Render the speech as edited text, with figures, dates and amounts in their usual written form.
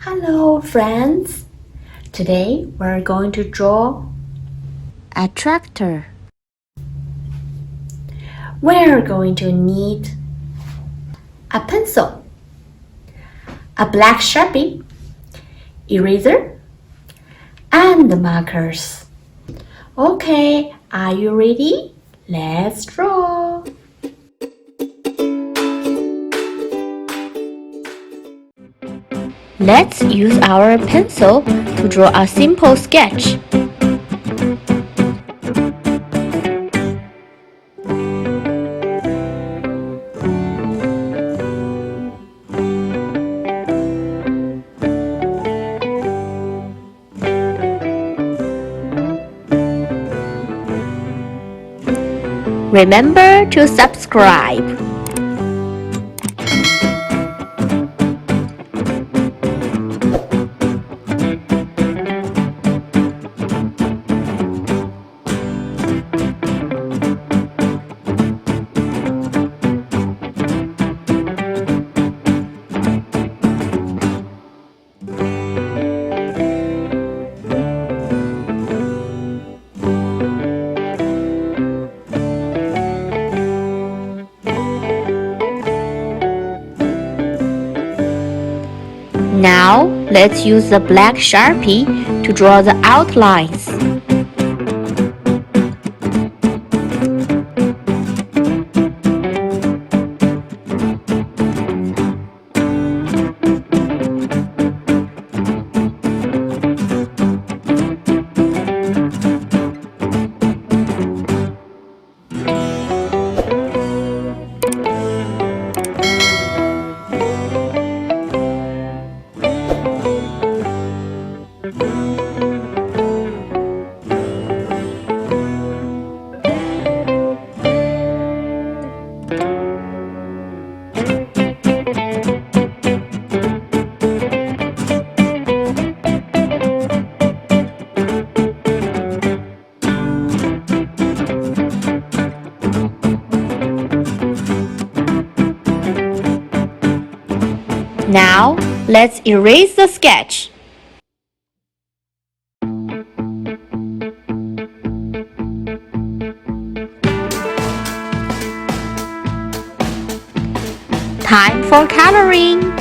Hello, friends. Today we're going to draw a tractor, we're going to need a pencil, a black Sharpie, eraser, and the markers. Okay, are you ready? Let's draw. Let's use our pencil to draw a simple sketch. Remember to subscribe. Now, let's use the black Sharpie to draw the outlines. Now, let's erase the sketch. Time for coloring.